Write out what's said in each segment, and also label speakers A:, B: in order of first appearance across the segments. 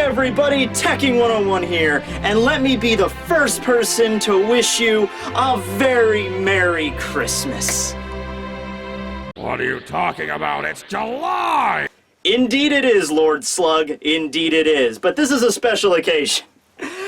A: everybody, Tekking101 here, and let me be the first person to wish you a very Merry Christmas.
B: What are you talking about? It's July!
A: Indeed it is, Lord Slug, indeed it is, but this is a special occasion.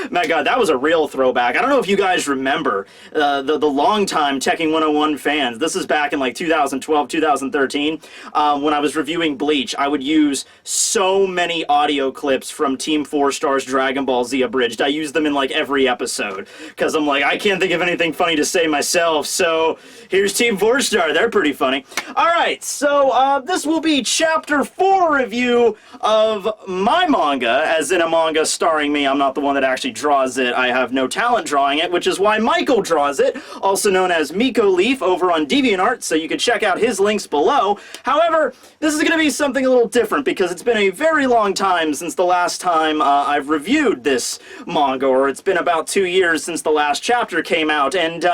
A: My God, that was a real throwback. I don't know if you guys remember the longtime Tekking101 fans. This is back in like 2012, 2013, when I was reviewing Bleach. I would use so many audio clips from Team 4 Star's Dragonball Z Abridged. I used them in like every episode, because I'm like, I can't think of anything funny to say myself, so here's Team 4 Star. They're pretty funny. Alright, so this will be Chapter 4 review of my manga, as in a manga starring me. I'm not the one that actually draws it. I have no talent drawing it, which is why Micheal draws it, also known as Miko Leaf over on Deviantart, so you can check out his links below. However, this is going to be something a little different because it's been a very long time since the last time I've reviewed this manga, or it's been about 2 years since the last chapter came out, and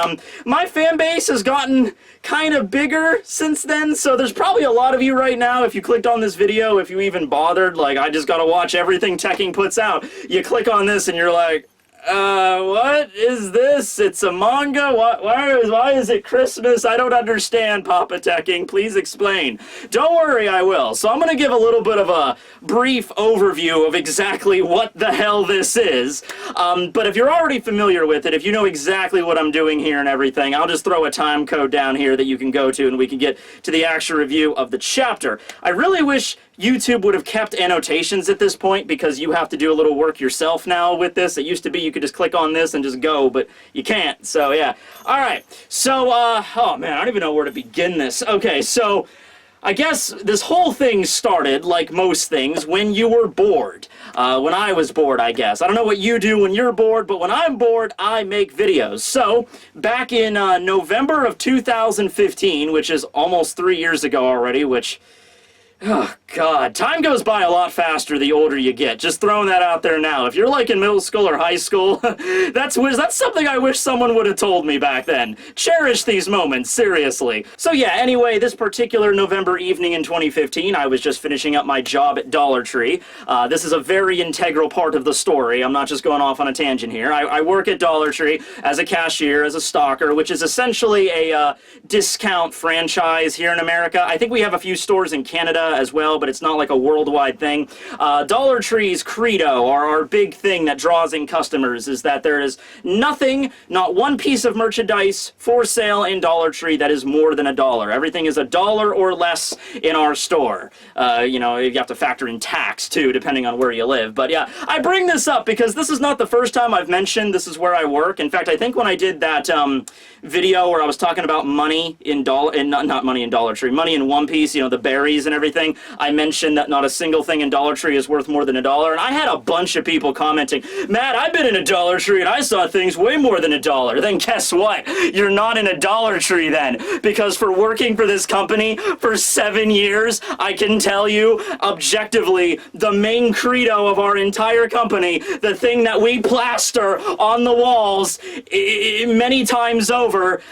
A: my fan base has gotten kind of bigger since then, so there's probably a lot of you right now, if you clicked on this video, if you even bothered, like, I just gotta watch everything Tekking puts out. You click on this and you're like, what is this? It's a manga? Why is it Christmas? I don't understand, Papa Tekking. Please explain. Don't worry, I will. So I'm going to give a little bit of a brief overview of exactly what the hell this is. But if you're already familiar with it, if you know exactly what I'm doing here and everything, I'll just throw a time code down here that you can go to and we can get to the actual review of the chapter. I really wish YouTube would have kept annotations at this point, because you have to do a little work yourself now with this. It used to be you could just click on this and just go, but you can't, so yeah. Alright, so, oh man, I don't even know where to begin this. Okay, so I guess this whole thing started, like most things, when you were bored. When I was bored, I guess. I don't know what you do when you're bored, but when I'm bored, I make videos. So, back in November of 2015, which is almost 3 years ago already, which... oh, God. Time goes by a lot faster the older you get. Just throwing that out there now. If you're like in middle school or high school, that's something I wish someone would have told me back then. Cherish these moments, seriously. So yeah, anyway, this particular November evening in 2015, I was just finishing up my job at Dollar Tree. This is a very integral part of the story. I'm not just going off on a tangent here. I work at Dollar Tree as a cashier, as a stalker, which is essentially a discount franchise here in America. I think we have a few stores in Canada as well, but it's not like a worldwide thing. Dollar Tree's credo, or our big thing that draws in customers, is that there is nothing, not one piece of merchandise for sale in Dollar Tree that is more than $1. Everything is $1 or less in our store. You know, you have to factor in tax too, depending on where you live. But yeah, I bring this up because this is not the first time I've mentioned this is where I work. In fact, I think when I did that video where I was talking about money in not money in Dollar Tree, money in One Piece, you know, the berries and everything, I mentioned that not a single thing in Dollar Tree is worth more than $1, and I had a bunch of people commenting, Matt, I've been in a Dollar Tree and I saw things way more than $1. Then guess what? You're not in a Dollar Tree then, because for working for this company for 7 years, I can tell you objectively, the main credo of our entire company, the thing that we plaster on the walls many times over,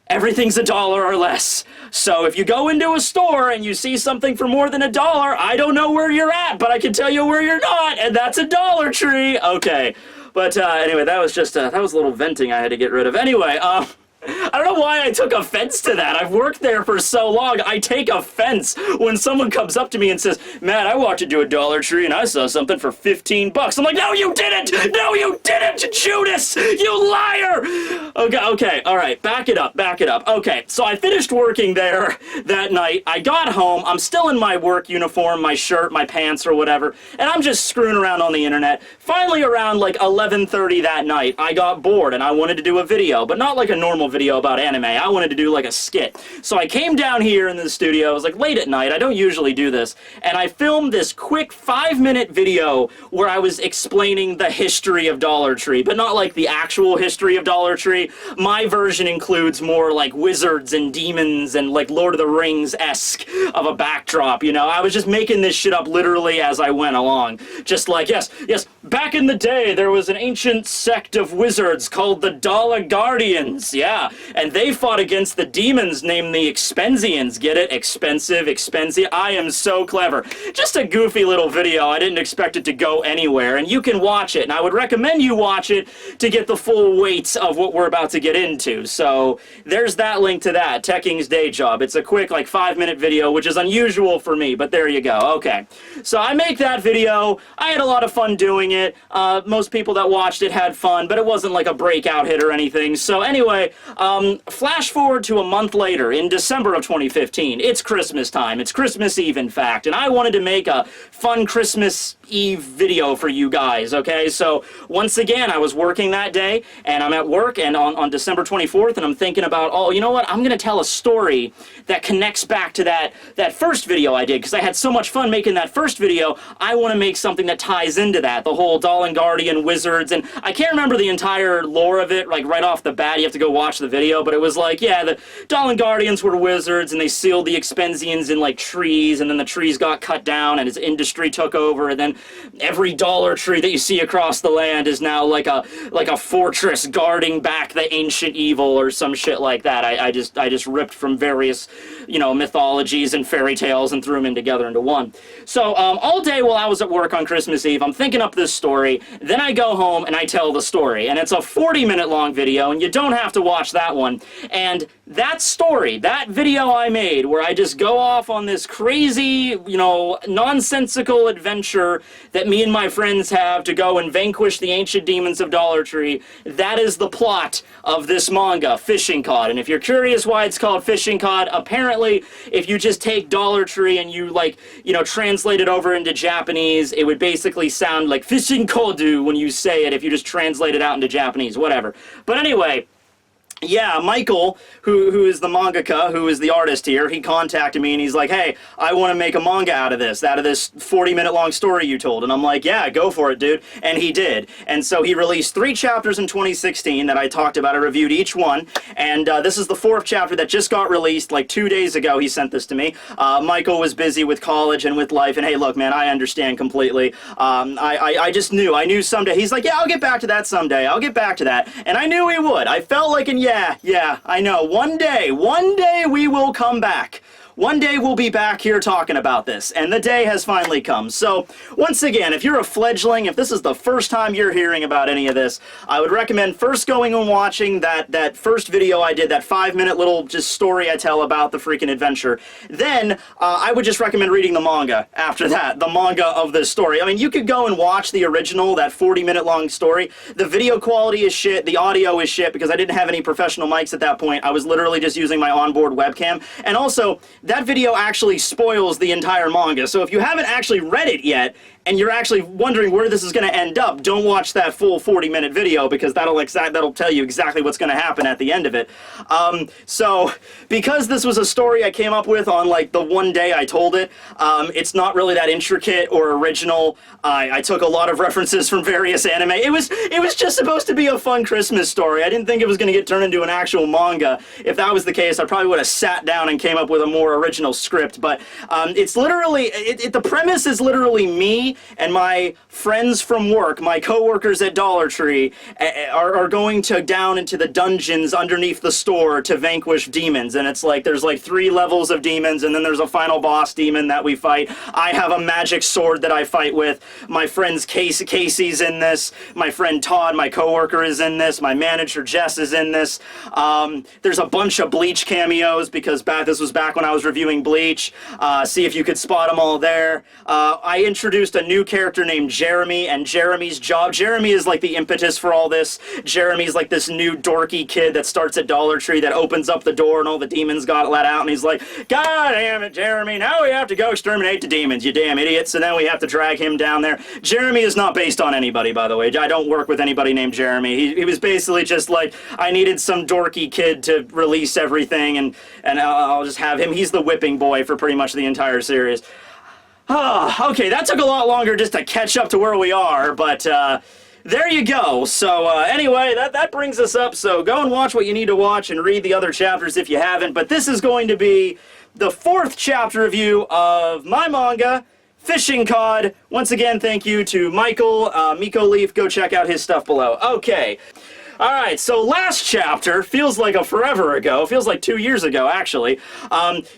A: everything's $1 or less. So if you go into a store and you see something for more than $1, I don't know where you're at, but I can tell you where you're not, and that's a Dollar Tree. Okay, but anyway, that was just that was a little venting I had to get rid of. Anyway, I don't know why I took offense to that. I've worked there for so long. I take offense when someone comes up to me and says, Matt, I walked into a Dollar Tree and I saw something for 15 bucks. I'm like, no, you didn't! No, you didn't, Judas! You liar! Okay, all right, back it up. Okay, so I finished working there that night. I got home. I'm still in my work uniform, my shirt, my pants, or whatever, and I'm just screwing around on the internet. Finally, around like 11:30 that night, I got bored and I wanted to do a video, but not like a normal video about anime. I wanted to do like a skit. So I came down here in the studio. It was like late at night. I don't usually do this. And I filmed this quick 5-minute video where I was explaining the history of Dollar Tree, but not like the actual history of Dollar Tree. My version includes more like wizards and demons and like Lord of the Rings-esque of a backdrop, you know? I was just making this shit up literally as I went along. Just like, yes, Back in the day, there was an ancient sect of wizards called the Dollar Guardians, yeah, and they fought against the demons named the Expensians. Get it? Expensive, expensive. I am so clever. Just a goofy little video. I didn't expect it to go anywhere, and you can watch it, and I would recommend you watch it to get the full weight of what we're about to get into. So there's that link to that, Tekking's Day Job. It's a quick, like, 5-minute video, which is unusual for me, but there you go. Okay, so I make that video. I had a lot of fun doing it. Most people that watched it had fun, but it wasn't like a breakout hit or anything. So anyway, flash forward to a month later, in December of 2015. It's Christmas time. It's Christmas Eve, in fact, and I wanted to make a fun Christmas Eve video for you guys, okay? So once again, I was working that day, and I'm at work, and on December 24th, and I'm thinking about, oh, you know what? I'm gonna tell a story that connects back to that first video I did, because I had so much fun making that first video. I want to make something that ties into that, the whole Doll and Guardian wizards, and I can't remember the entire lore of it, like right off the bat. You have to go watch the video, but it was like, yeah, the Doll and Guardians were wizards, and they sealed the Expensians in like trees, and then the trees got cut down, and his industry took over, and then every dollar tree that you see across the land is now like a fortress guarding back the ancient evil or some shit like that. I just ripped from various, you know, mythologies and fairy tales and threw them in together into one. So all day while I was at work on Christmas Eve, I'm thinking up this story. Then I go home and I tell the story, and it's a 40-minute long video, and you don't have to watch that one. And that story, that video I made, where I just go off on this crazy, you know, nonsensical adventure that me and my friends have to go and vanquish the ancient demons of Dollar Tree, that is the plot of this manga, Fishing COD. And if you're curious why it's called Fishing COD, apparently if you just take Dollar Tree and you, like, you know, translate it over into Japanese, it would basically sound like Fishing Kodu when you say it, if you just translate it out into Japanese, whatever. But anyway, yeah, Micheal, who is the mangaka, who is the artist here, he contacted me and he's like, hey, I want to make a manga out of this 40-minute long story you told. And I'm like, yeah, go for it, dude. And he did. And so he released 3 chapters in 2016 that I talked about. I reviewed each one. And this is the 4th chapter that just got released like 2 days ago. He sent this to me. Micheal was busy with college and with life. And hey, look, man, I understand completely. I just knew. I knew someday. He's like, yeah, I'll get back to that someday. I'll get back to that. And I knew he would. I felt like, and yeah, I know. One day we will come back. One day we'll be back here talking about this, and the day has finally come. So, once again, if you're a fledgling, if this is the first time you're hearing about any of this, I would recommend first going and watching that first video I did, that 5-minute little just story I tell about the freaking adventure. Then, I would just recommend reading the manga after that, the manga of this story. I mean, you could go and watch the original, that 40-minute long story. The video quality is shit, the audio is shit, because I didn't have any professional mics at that point. I was literally just using my onboard webcam, and also, that video actually spoils the entire manga, so if you haven't actually read it yet, and you're actually wondering where this is going to end up, don't watch that full 40-minute video, because that'll tell you exactly what's going to happen at the end of it. So, because this was a story I came up with on, like, the one day I told it, it's not really that intricate or original. I took a lot of references from various anime. It was just supposed to be a fun Christmas story. I didn't think it was going to get turned into an actual manga. If that was the case, I probably would have sat down and came up with a more original script, but it's literally, the premise is literally me and my friends from work, my coworkers at Dollar Tree, are going down into the dungeons underneath the store to vanquish demons. And it's like, there's like 3 levels of demons, and then there's a final boss demon that we fight. I have a magic sword that I fight with. My friend's Casey's in this. My friend Todd, my coworker, is in this. My manager Jess is in this. There's a bunch of Bleach cameos, because this was back when I was reviewing Bleach. See if you could spot them all there. I introduced a new character named Jeremy, and Jeremy's job. Jeremy is like the impetus for all this. Jeremy's like this new dorky kid that starts at Dollar Tree that opens up the door and all the demons got let out, and he's like, God damn it, Jeremy, now we have to go exterminate the demons, you damn idiots. So then we have to drag him down there. Jeremy is not based on anybody, by the way. I don't work with anybody named Jeremy. He was basically just like, I needed some dorky kid to release everything, and I'll just have him. He's the whipping boy for pretty much the entire series. Okay, that took a lot longer just to catch up to where we are, but there you go. So anyway, that brings us up, so go and watch what you need to watch and read the other chapters if you haven't, but this is going to be the 4th chapter review of my manga, Fishing COD. Once again, thank you to Micheal, Miko Leaf. Go check out his stuff below. Okay. Alright, so last chapter, feels like a forever ago, feels like 2 years ago, actually.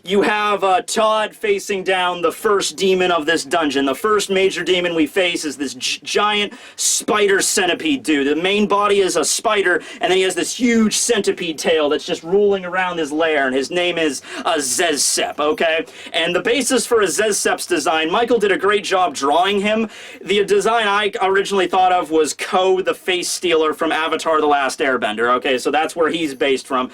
A: You have Todd facing down the first demon of this dungeon. The first major demon we face is this giant spider centipede dude. The main body is a spider, and then he has this huge centipede tail that's just rolling around his lair, and his name is Zez-Sep, okay? And the basis for a Zez-Sep's design, Micheal did a great job drawing him. The design I originally thought of was Ko, the face stealer from Avatar: The Last Airbender. Okay, so that's where he's based from.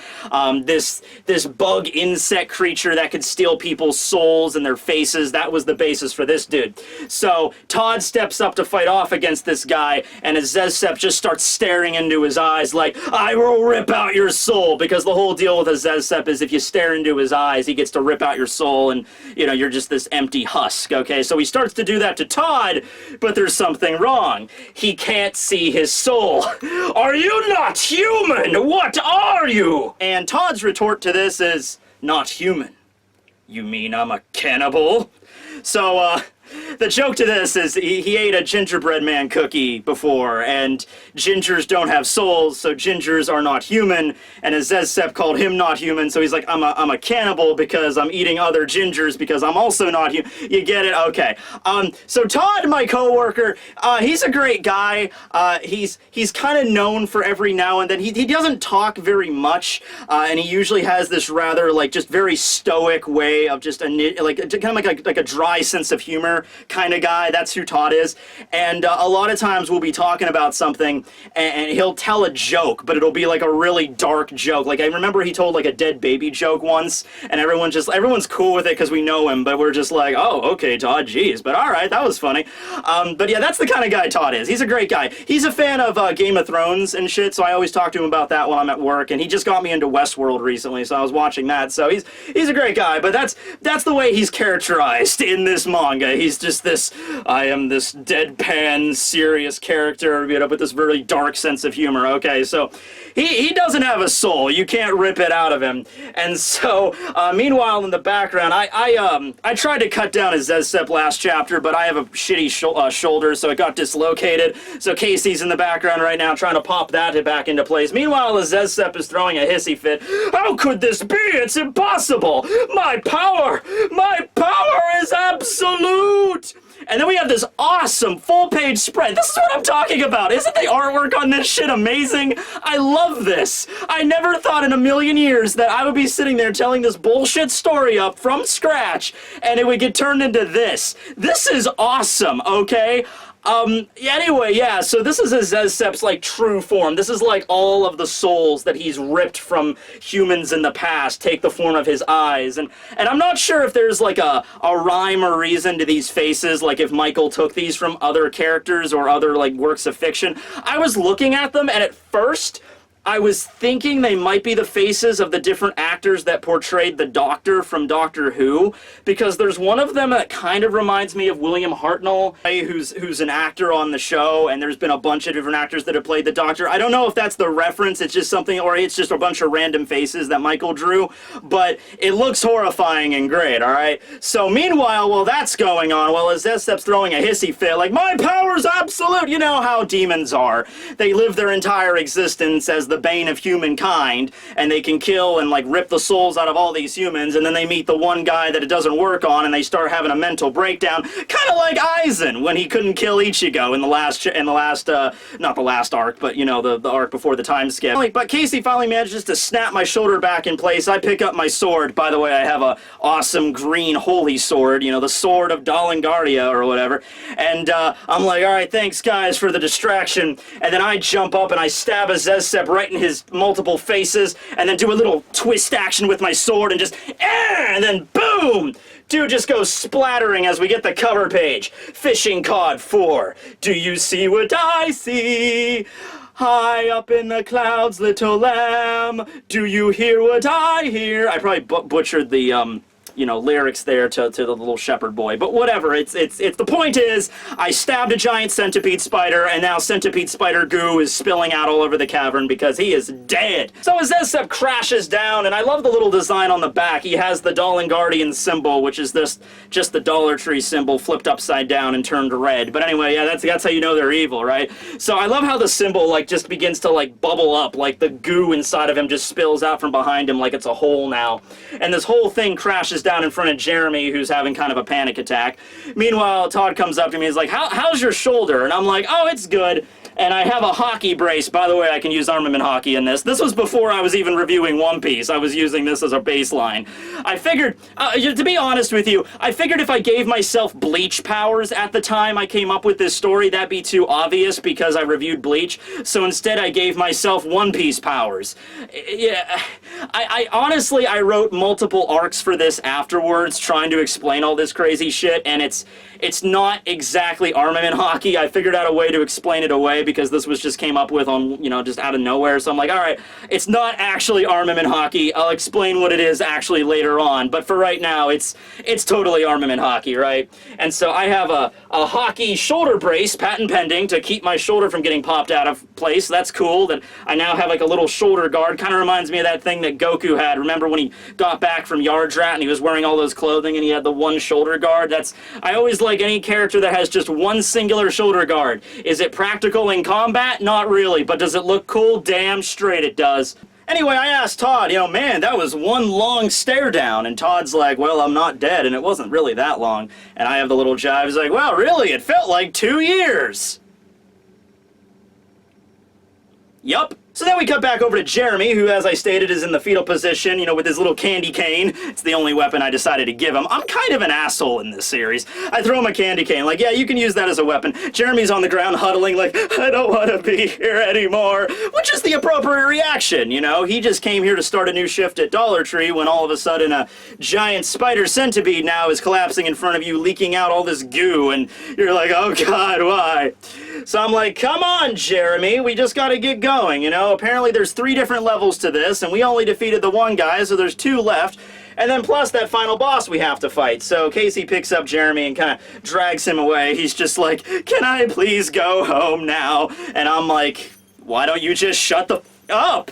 A: This bug insect creature that could steal people's souls and their faces. That was the basis for this dude. So Todd steps up to fight off against this guy, and as Zez-Sep just starts staring into his eyes like, I will rip out your soul, because the whole deal with a Zez-Sep is if you stare into his eyes, he gets to rip out your soul, and you know, you're just this empty husk. Okay, so he starts to do that to Todd, but there's something wrong. He can't see his soul. Are you not human? What are you? And Todd's retort to this is, not human. You mean I'm a cannibal? So, the joke to this is he ate a gingerbread man cookie before, and gingers don't have souls, so gingers are not human, and as Zez-Sep called him not human, so he's like, I'm a cannibal because I'm eating other gingers because I'm also not human. You get it? Okay. So Todd, my coworker, he's a great guy. He's kind of known for every now and then. He doesn't talk very much, and he usually has this rather, like, just very stoic way of just, like, kind of like a dry sense of humor kind of guy. That's who Todd is. And a lot of times we'll be talking about something and he'll tell a joke, but it'll be like a really dark joke. Like I remember he told like a dead baby joke once, and everyone's cool with it because we know him, but we're just like, oh, okay, Todd, geez, but all right, that was funny. But yeah, that's the kind of guy Todd is. He's a great guy. He's a fan of Game of Thrones and shit, so I always talk to him about that when I'm at work, and he just got me into Westworld recently, so I was watching that. So he's a great guy, but that's the way he's characterized in this manga. He's just this, I am this deadpan, serious character, you know, with this very dark sense of humor. Okay, so he doesn't have a soul. You can't rip it out of him. And so, meanwhile, in the background, I tried to cut down a Zez-Sep last chapter, but I have a shitty shoulder, so it got dislocated. So Casey's in the background right now trying to pop that back into place. Meanwhile, as Zez-Sep is throwing a hissy fit. How could this be? It's impossible! My power is absolute! And then we have this awesome full-page spread. This is what I'm talking about. Isn't the artwork on this shit amazing? I love this. I never thought in a million years that I would be sitting there telling this bullshit story up from scratch, and it would get turned into this. This is awesome, okay? Anyway, yeah, so this is a Zez-Sep's, like, true form. This is, like, all of the souls that he's ripped from humans in the past take the form of his eyes. And I'm not sure if there's, like, a rhyme or reason to these faces, like if Micheal took these from other characters or other, like, works of fiction. I was looking at them, and at first I was thinking they might be the faces of the different actors that portrayed the Doctor from Doctor Who, because there's one of them that kind of reminds me of William Hartnell, who's an actor on the show, and there's been a bunch of different actors that have played the Doctor. I don't know if that's the reference, it's just something, or it's just a bunch of random faces that Micheal drew, but it looks horrifying and great, alright? So meanwhile, while that's going on, while Zez-Sep's throwing a hissy fit, like, my power's absolute! You know how demons are. They live their entire existence as the bane of humankind, and they can kill and like rip the souls out of all these humans, and then they meet the one guy that it doesn't work on, and they start having a mental breakdown, kind of like Aizen when he couldn't kill Ichigo in the last not the last arc, but you know, the arc before the time skip. But Casey finally manages to snap my shoulder back in place. I pick up my sword. By the way, I have a awesome green holy sword, you know, the sword of Dalangardia or whatever, and I'm like, all right, thanks guys for the distraction, and then I jump up and I stab a Zez-Sep right in his multiple faces, and then do a little twist action with my sword and just, and then boom! Dude just goes splattering as we get the cover page. Fishing COD 4. Do you see what I see? High up in the clouds, little lamb. Do you hear what I hear? I probably butchered the you know, lyrics there to the little shepherd boy. But whatever, it's the point is, I stabbed a giant centipede spider, and now centipede spider goo is spilling out all over the cavern because he is dead. So as Zez-Sep crashes down, and I love the little design on the back, he has the Doll Guardian symbol, which is this, just the Dollar Tree symbol flipped upside down and turned red. But anyway, yeah, that's how you know they're evil, right? So I love how the symbol, like, just begins to, like, bubble up, like the goo inside of him just spills out from behind him like it's a hole now. And this whole thing crashes down in front of Jeremy, who's having kind of a panic attack. Meanwhile, Todd comes up to me and is like, how's your shoulder? And I'm like, oh, it's good. And I have a hockey brace. By the way, I can use armament hockey in this. This was before I was even reviewing One Piece. I was using this as a baseline. I figured, to be honest with you, I figured if I gave myself Bleach powers at the time I came up with this story, that'd be too obvious because I reviewed Bleach. So instead I gave myself One Piece powers. Yeah, I honestly, I wrote multiple arcs for this afterwards trying to explain all this crazy shit, and it's not exactly armament hockey. I figured out a way to explain it away because this was just came up with on, you know, just out of nowhere. So I'm like, all right, it's not actually armament hockey. I'll explain what it is actually later on. But for right now, it's totally armament hockey, right? And so I have a hockey shoulder brace, patent pending, to keep my shoulder from getting popped out of place. That's cool. That I now have like a little shoulder guard. Kind of reminds me of that thing that Goku had. Remember when he got back from Yardrat and he was wearing all those clothing and he had the one shoulder guard? I always like any character that has just one singular shoulder guard. Is it practical in combat? Not really, but does it look cool? Damn straight it does. Anyway, I asked Todd, you know, man, that was one long stare down, and Todd's like, well, I'm not dead, and it wasn't really that long. And I have the little jive, he's like, well, really, it felt like 2 years. Yup. So then we cut back over to Jeremy, who, as I stated, is in the fetal position, you know, with his little candy cane. It's the only weapon I decided to give him. I'm kind of an asshole in this series. I throw him a candy cane, like, yeah, you can use that as a weapon. Jeremy's on the ground huddling, like, I don't want to be here anymore, which is the appropriate reaction, you know? He just came here to start a new shift at Dollar Tree when all of a sudden a giant spider centipede now is collapsing in front of you, leaking out all this goo, and you're like, oh God, why? So I'm like, come on, Jeremy, we just gotta get going, you know? Apparently there's 3 different levels to this, and we only defeated the one guy, so there's 2 left. And then plus that final boss we have to fight. So Casey picks up Jeremy and kind of drags him away. He's just like, can I please go home now? And I'm like, why don't you just shut the up?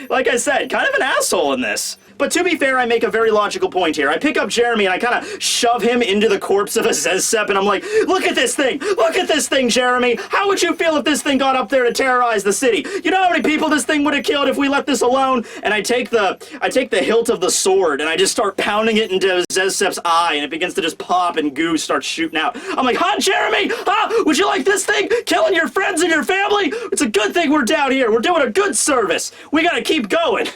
A: Like I said, kind of an asshole in this. But to be fair, I make a very logical point here. I pick up Jeremy and I kind of shove him into the corpse of a Zez-Sep, and I'm like, look at this thing! Look at this thing, Jeremy! How would you feel if this thing got up there to terrorize the city? You know how many people this thing would have killed if we let this alone? And I take the hilt of the sword and I just start pounding it into Zez-Sep's eye, and it begins to just pop and goo starts shooting out. I'm like, huh, Jeremy? Huh? Would you like this thing? Killing your friends and your family? It's a good thing we're down here. We're doing a good service. We gotta keep going.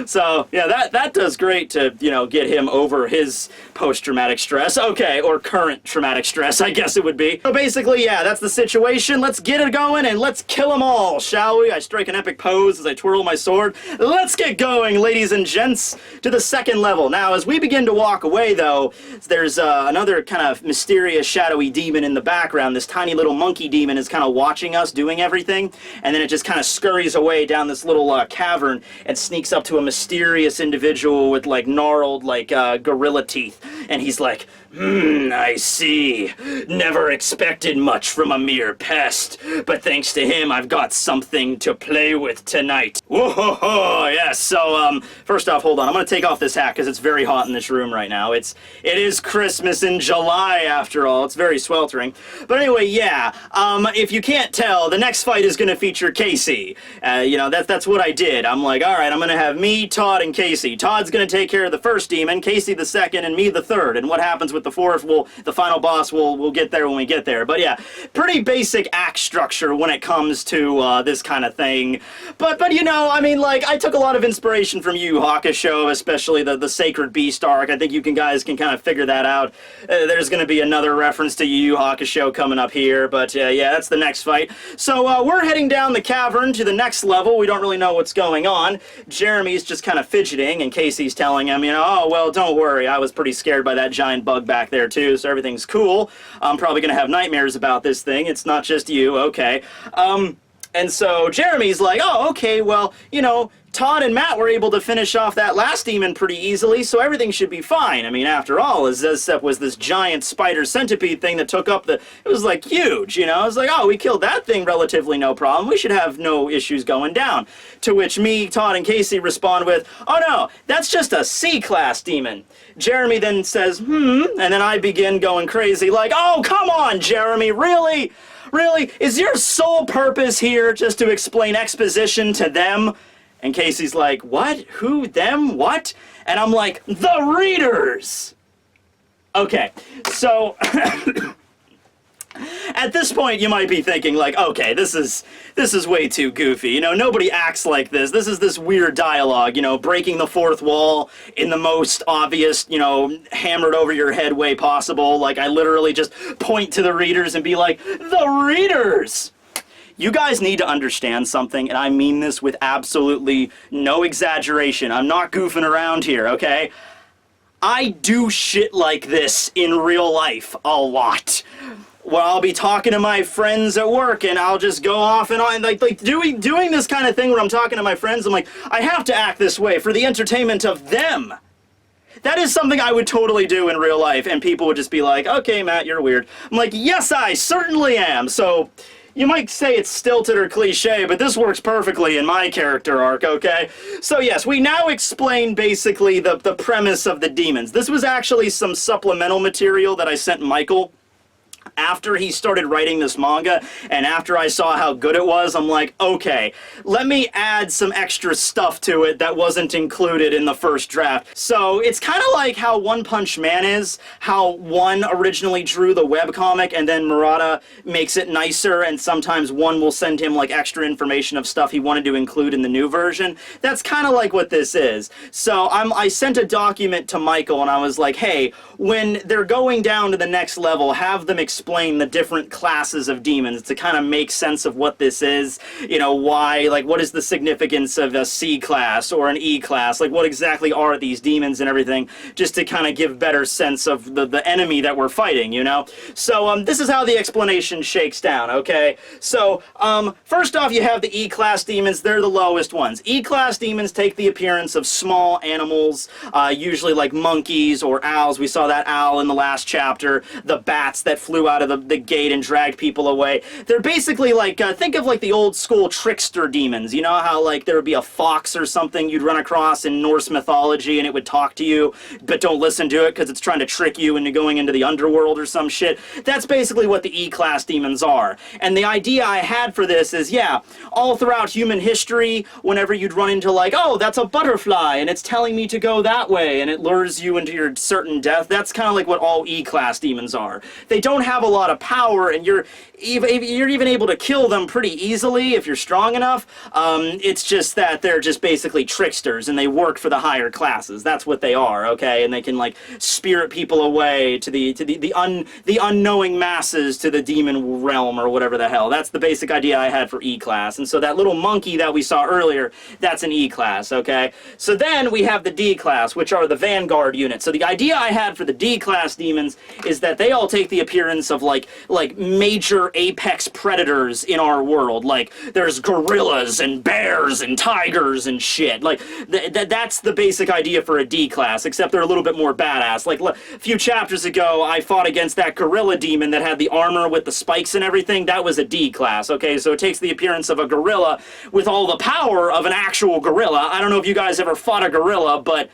A: So, yeah, that does great to, you know, get him over his post-traumatic stress. Okay, or current traumatic stress, I guess it would be. So basically, yeah, that's the situation. Let's get it going and let's kill them all, shall we? I strike an epic pose as I twirl my sword. Let's get going, ladies and gents, to the second level. Now, as we begin to walk away, though, there's another kind of mysterious, shadowy demon in the background. This tiny little monkey demon is kind of watching us doing everything, and then it just kind of scurries away down this little cavern and sneaks up to a mysterious individual with like gnarled like gorilla teeth, and he's like, I see. Never expected much from a mere pest, but thanks to him I've got something to play with tonight. Whoa, yes. So first off, hold on, I'm gonna take off this hat because it's very hot in this room right now. It is Christmas in July after all. It's very sweltering. But anyway, yeah, if you can't tell, the next fight is gonna feature Casey. You know, that's what I did. I'm like, all right, I'm gonna have me, Todd, and Casey. Todd's gonna take care of the first demon, Casey the second, and me the third. And what happens with the fourth, the final boss, we'll get there when we get there. But yeah, pretty basic act structure when it comes to this kind of thing. But you know, I mean, like, I took a lot of inspiration from Yu Yu Hakusho, especially the Sacred Beast arc. I think you guys can kind of figure that out. There's gonna be another reference to Yu Yu Hakusho coming up here, but yeah, that's the next fight. So we're heading down the cavern to the next level. We don't really know what's going on. Jeremy's just kind of fidgeting, and Casey's telling him, you know, oh, well, don't worry, I was pretty scared by that giant bug back there too, so everything's cool. I'm probably gonna have nightmares about this thing. It's not just you, okay. And so Jeremy's like, oh, okay, well, you know, Todd and Matt were able to finish off that last demon pretty easily, so everything should be fine. I mean, after all, Zez-Sep was this giant spider centipede thing that took up it was like huge, you know? It was like, oh, we killed that thing relatively no problem. We should have no issues going down. To which me, Todd, and Casey respond with, oh no, that's just a C-class demon. Jeremy then says, and then I begin going crazy like, oh, come on, Jeremy, really? Really? Is your sole purpose here just to explain exposition to them? And Casey's like, what? Who? Them? What? And I'm like, the readers! Okay, so at this point you might be thinking like, okay, this is way too goofy. You know, nobody acts like this. This is this weird dialogue, you know, breaking the fourth wall in the most obvious, you know, hammered over your head way possible. Like, I literally just point to the readers and be like, the readers! You guys need to understand something, and I mean this with absolutely no exaggeration. I'm not goofing around here, okay? I do shit like this in real life a lot. Well, I'll be talking to my friends at work, and I'll just go off and on, like doing this kind of thing where I'm talking to my friends. I'm like, I have to act this way for the entertainment of them. That is something I would totally do in real life, and people would just be like, okay, Matt, you're weird. I'm like, yes, I certainly am. So you might say it's stilted or cliche, but this works perfectly in my character arc, okay? So yes, we now explain basically the premise of the demons. This was actually some supplemental material that I sent Micheal after he started writing this manga, and after I saw how good it was, I'm like, okay, let me add some extra stuff to it that wasn't included in the first draft. So it's kind of like how One Punch Man is, how One originally drew the webcomic, and then Murata makes it nicer, and sometimes One will send him like extra information of stuff he wanted to include in the new version. That's kind of like what this is. So I sent a document to Micheal, and I was like, hey, when they're going down to the next level, have them explain the different classes of demons to kind of make sense of what this is, you know, why, like, what is the significance of a C class or an E class, like, what exactly are these demons and everything, just to kind of give better sense of the enemy that we're fighting, you know? So, this is how the explanation shakes down, okay? So, first off, you have the E class demons. They're the lowest ones. E class demons take the appearance of small animals, usually like monkeys or owls. We saw that owl in the last chapter, the bats that flew out of the gate and dragged people away. They're basically like, think of like the old school trickster demons. You know how like there would be a fox or something you'd run across in Norse mythology and it would talk to you, but don't listen to it because it's trying to trick you into going into the underworld or some shit? That's basically what the E-class demons are. And the idea I had for this is, yeah, all throughout human history, whenever you'd run into like, oh, that's a butterfly and it's telling me to go that way and it lures you into your certain death, that's kind of like what all E-class demons are. They don't have a lot of power, and you're even able to kill them pretty easily if you're strong enough. It's just that they're just basically tricksters, and they work for the higher classes. That's what they are, okay? And they can like spirit people away to the unknowing masses, to the demon realm or whatever the hell. That's the basic idea I had for E-class. And so that little monkey that we saw earlier, that's an E-class, okay? So then we have the D-class, which are the vanguard units. So the idea I had for the D-class demons is that they all take the appearance of like major apex predators in our world. Like there's gorillas and bears and tigers and shit. Like that's the basic idea for a D class, except they're a little bit more badass. Like a few chapters ago, I fought against that gorilla demon that had the armor with the spikes and everything. That was a D class. Okay, so it takes the appearance of a gorilla with all the power of an actual gorilla. I don't know if you guys ever fought a gorilla, but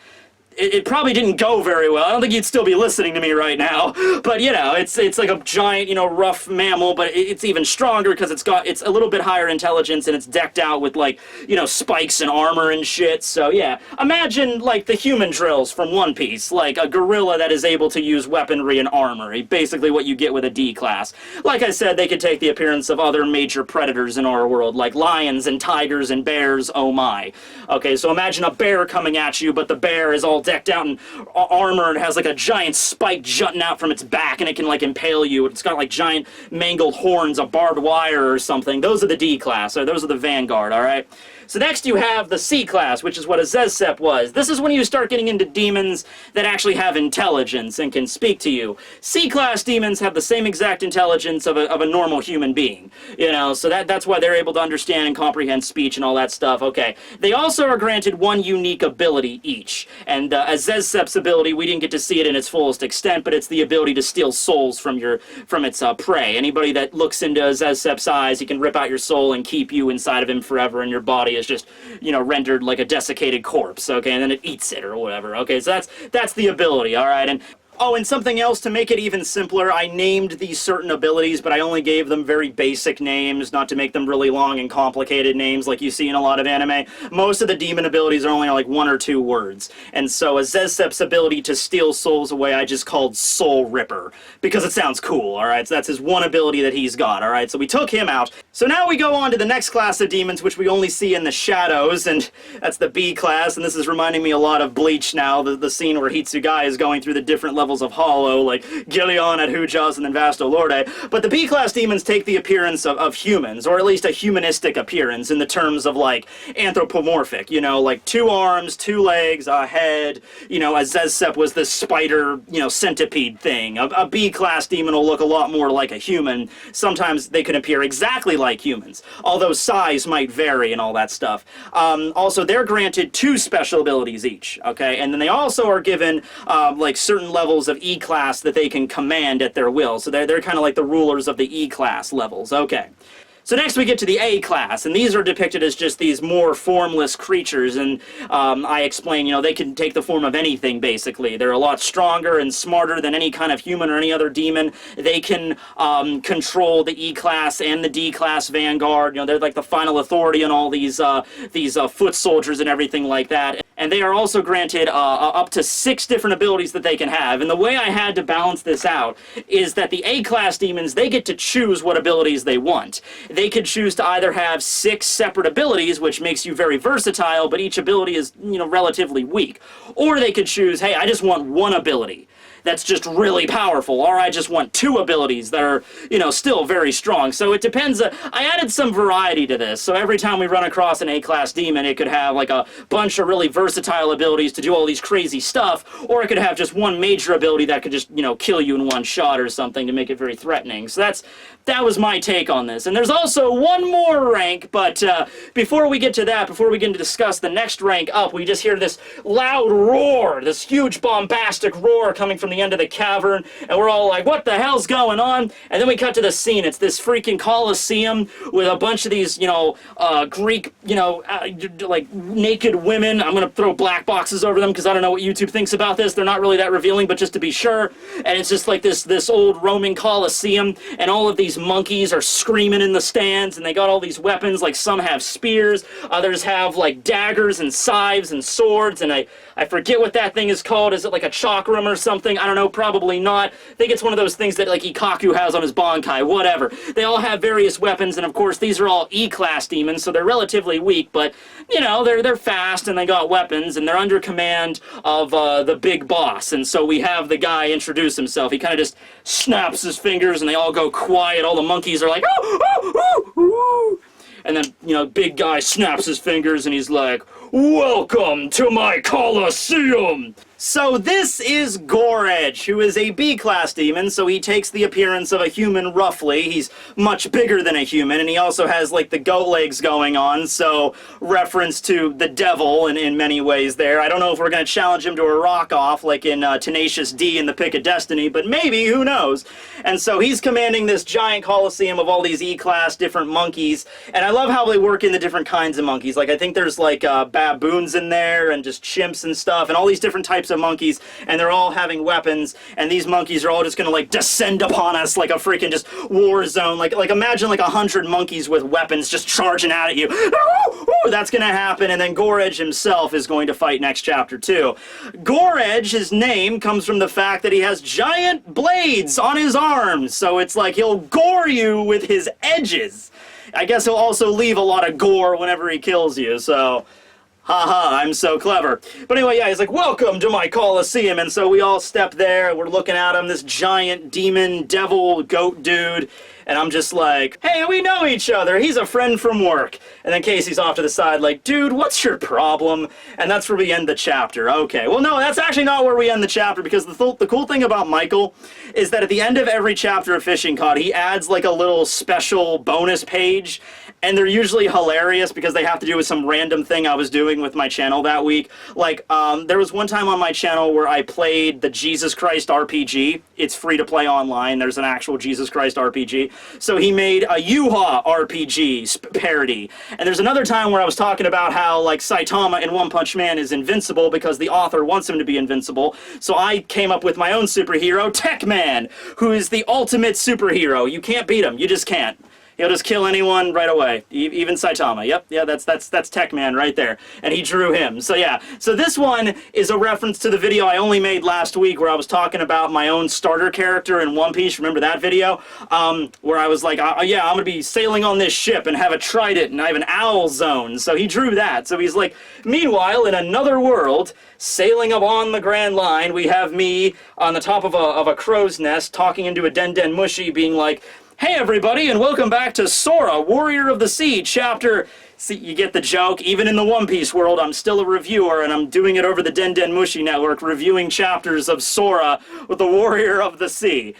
A: it probably didn't go very well. I don't think you'd still be listening to me right now. But, you know, it's like a giant, you know, rough mammal, but it's even stronger because it's a little bit higher intelligence and it's decked out with, like, you know, spikes and armor and shit. So, yeah. Imagine, like, the human drills from One Piece. Like, a gorilla that is able to use weaponry and armor. Basically what you get with a D class. Like I said, they could take the appearance of other major predators in our world, like lions and tigers and bears, oh my. Okay, so imagine a bear coming at you, but the bear is all decked out in armor and has like a giant spike jutting out from its back, and it can like impale you. It's got like giant mangled horns, a barbed wire or something. Those are the D class, or those are the Vanguard, alright? So next you have the C class, which is what a Zez-Sep was. This is when you start getting into demons that actually have intelligence and can speak to you. C class demons have the same exact intelligence of a normal human being. You know, so that's why they're able to understand and comprehend speech and all that stuff. Okay. They also are granted one unique ability each. And a Zez-Sep's ability, we didn't get to see it in its fullest extent, but it's the ability to steal souls from its prey. Anybody that looks into a Zez-Sep's eyes, he can rip out your soul and keep you inside of him forever, and your body is just, you know, rendered like a desiccated corpse, okay, and then it eats it or whatever, okay, so that's the ability, alright, and oh, and something else to make it even simpler, I named these certain abilities, but I only gave them very basic names, not to make them really long and complicated names like you see in a lot of anime. Most of the demon abilities are only like 1 or 2 words, and so a Zez-Sep's ability to steal souls away I just called Soul Ripper, because it sounds cool, alright? So that's his one ability that he's got, alright? So we took him out. So now we go on to the next class of demons, which we only see in the shadows, and that's the B class, and this is reminding me a lot of Bleach now, the scene where Hitsugai is going through the different levels of Hollow, like Gillion at Hujas and then Vasto Lorde. But the B-class demons take the appearance of humans, or at least a humanistic appearance in the terms of, like, anthropomorphic, you know, like 2 arms, 2 legs, a head, you know, as Zez-Sep was this spider, you know, centipede thing. A B-class demon will look a lot more like a human. Sometimes they can appear exactly like humans, although size might vary and all that stuff. Also, they're granted 2 special abilities each, okay? And then they also are given, like, certain levels of E-class that they can command at their will. So they're kind of like the rulers of the E-class levels. Okay. So next we get to the A class, and these are depicted as just these more formless creatures, and I explain, you know, they can take the form of anything, basically. They're a lot stronger and smarter than any kind of human or any other demon. They can control the E class and the D class Vanguard. You know, they're like the final authority on all these foot soldiers and everything like that. And they are also granted up to 6 different abilities that they can have. And the way I had to balance this out is that the A-class demons, they get to choose what abilities they want. They could choose to either have 6 separate abilities, which makes you very versatile, but each ability is, you know, relatively weak. Or they could choose, hey, I just want 1 ability that's just really powerful, or I just want 2 abilities that are, you know, still very strong. So it depends. I added some variety to this, so every time we run across an A-class demon, it could have like a bunch of really versatile abilities to do all these crazy stuff, or it could have just 1 major ability that could just, you know, kill you in 1 shot or something to make it very threatening. So that was my take on this. And there's also 1 more rank, but before we get to that, before we get to discuss the next rank up, we just hear this loud roar, this huge bombastic roar coming from the end of the cavern, and we're all like, what the hell's going on? And then we cut to the scene. It's this freaking coliseum with a bunch of these, you know, Greek, you know, like naked women. I'm gonna throw black boxes over them because I don't know what YouTube thinks about this. They're not really that revealing, but just to be sure. And it's just like this old Roman coliseum, and all of these monkeys are screaming in the stands, and they got all these weapons. Like, some have spears, others have like daggers and scythes and swords, and I forget what that thing is called. Is it like a chakram or something? I don't know, probably not. I think it's one of those things that like Ikaku has on his Bankai, whatever. They all have various weapons, and of course these are all E-class demons, so they're relatively weak, but, you know, they're fast, and they got weapons, and they're under command of the big boss. And so we have the guy introduce himself. He kind of just snaps his fingers, and they all go quiet. All the monkeys are like, oh, oh, oh, oh. And then, you know, big guy snaps his fingers, and he's like, welcome to my coliseum. So this is Gorge, who is a B-class demon, so he takes the appearance of a human roughly. He's much bigger than a human, and he also has like the goat legs going on, so reference to the devil in many ways there. I don't know if we're going to challenge him to a rock-off like in Tenacious D in the Pick of Destiny, but maybe, who knows. And so he's commanding this giant coliseum of all these E-class different monkeys, and I love how they work in the different kinds of monkeys. Like, I think there's like baboons in there, and just chimps and stuff, and all these different types of monkeys, and they're all having weapons, and these monkeys are all just gonna like descend upon us like a freaking just war zone. Like imagine like 100 monkeys with weapons just charging out at you. That's gonna happen, and then Gorge himself is going to fight next chapter too. Gorge, his name comes from the fact that he has giant blades on his arms, so it's like he'll gore you with his edges. I guess he'll also leave a lot of gore whenever he kills you, so Haha, I'm so clever. But anyway, yeah, he's like, welcome to my coliseum. And so we all step there. We're looking at him, this giant demon, devil, goat dude. And I'm just like, hey, we know each other. He's a friend from work. And then Casey's off to the side like, dude, what's your problem? And that's where we end the chapter. Okay, well, no, that's actually not where we end the chapter, because the cool thing about Micheal is that at the end of every chapter of Fishing COD, he adds like a little special bonus page. And they're usually hilarious because they have to do with some random thing I was doing with my channel that week. Like, there was one time on my channel where I played the Jesus Christ RPG. It's free to play online. There's an actual Jesus Christ RPG. So he made a Yuha RPG parody. And there's another time where I was talking about how, like, Saitama in One Punch Man is invincible because the author wants him to be invincible. So I came up with my own superhero, Tekman, who is the ultimate superhero. You can't beat him. You just can't. He'll just kill anyone right away, even Saitama. Yep, yeah, that's Tekman right there, and he drew him. So yeah, so this one is a reference to the video I only made last week where I was talking about my own starter character in One Piece. Remember that video? Where I was like, yeah, I'm gonna be sailing on this ship and have a trident, and I have an owl zone. So he drew that. So he's like, meanwhile, in another world, sailing upon the Grand Line, we have me on the top of a crow's nest talking into a Den Den Mushi, being like, hey everybody, and welcome back to Sora, Warrior of the Sea, chapter... See, you get the joke. Even in the One Piece world, I'm still a reviewer, and I'm doing it over the Den Den Mushi network, reviewing chapters of Sora with the Warrior of the Sea.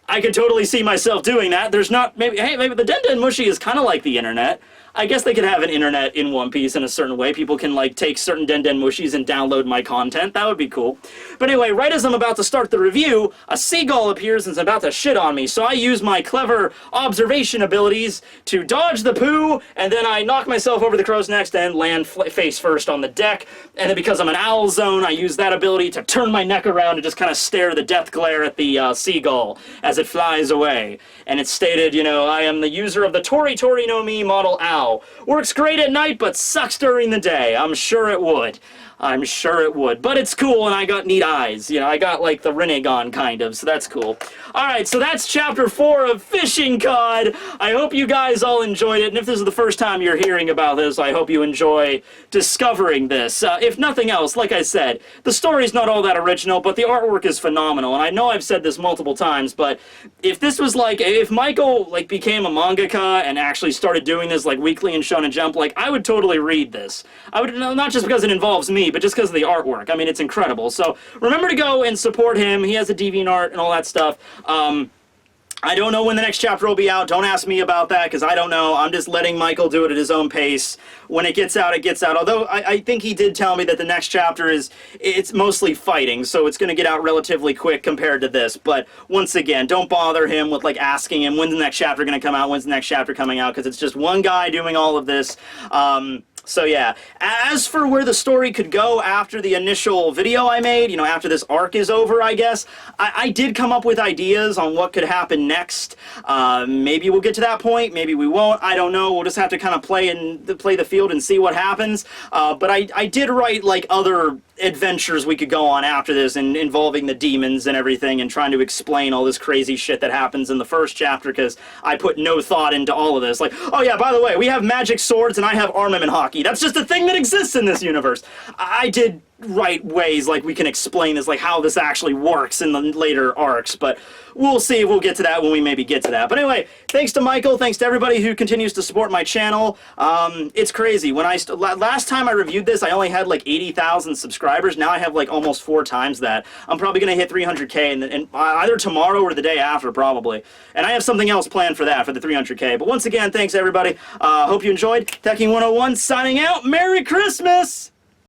A: I could totally see myself doing that. There's not... maybe the Den Den Mushi is kind of like the internet. I guess they could have an internet in One Piece in a certain way. People can, like, take certain Den Den Mushis and download my content. That would be cool. But anyway, right as I'm about to start the review, a seagull appears and is about to shit on me. So I use my clever observation abilities to dodge the poo, and then I knock myself over the crow's nest and land face first on the deck. And then because I'm an owl zone, I use that ability to turn my neck around and just kind of stare the death glare at the seagull as it flies away. And it's stated, you know, I am the user of the Tori Tori no Mi model owl. Works great at night, but sucks during the day. I'm sure it would. I'm sure it would. But it's cool, and I got neat eyes. You know, I got, like, the Rinnegan, kind of, so that's cool. Alright, so that's Chapter 4 of Fishing COD. I hope you guys all enjoyed it, and if this is the first time you're hearing about this, I hope you enjoy discovering this. If nothing else, like I said, the story's not all that original, but the artwork is phenomenal, and I know I've said this multiple times, but if this was, like, if Micheal, like, became a mangaka and actually started doing this, like, weekly in Shonen Jump, like, I would totally read this. I would, not just because it involves me, but just because of the artwork. I mean, it's incredible. So remember to go and support him. He has a Deviantart and all that stuff. I don't know when the next chapter will be out. Don't ask me about that, because I don't know. I'm just letting Micheal do it at his own pace. When it gets out, it gets out. Although, I think he did tell me that the next chapter it's mostly fighting, so it's going to get out relatively quick compared to this. But, once again, don't bother him with, like, asking him, when's the next chapter going to come out, when's the next chapter coming out, because it's just one guy doing all of this. So yeah, as for where the story could go after the initial video I made, you know, after this arc is over, I guess, I did come up with ideas on what could happen next. Maybe we'll get to that point, maybe we won't, I don't know, we'll just have to kind of play the field and see what happens. But I did write, like, other adventures we could go on after this, and involving the demons and everything, and trying to explain all this crazy shit that happens in the first chapter, because I put no thought into all of this. Like, oh yeah, by the way, we have magic swords and I have armament hockey. That's just a thing that exists in this universe. I did write ways like we can explain this, like how this actually works in the later arcs, but we'll see. We'll get to that when we maybe get to that. But anyway, thanks to Micheal, thanks to everybody who continues to support my channel. It's crazy. When last time I reviewed this, I only had like 80,000 subscribers. Now I have like almost 4 times that. I'm probably gonna hit 300K and either tomorrow or the day after, probably. And I have something else planned for that, for the 300K. But once again, thanks everybody. Hope you enjoyed. Tekking101 signing out. Merry Christmas!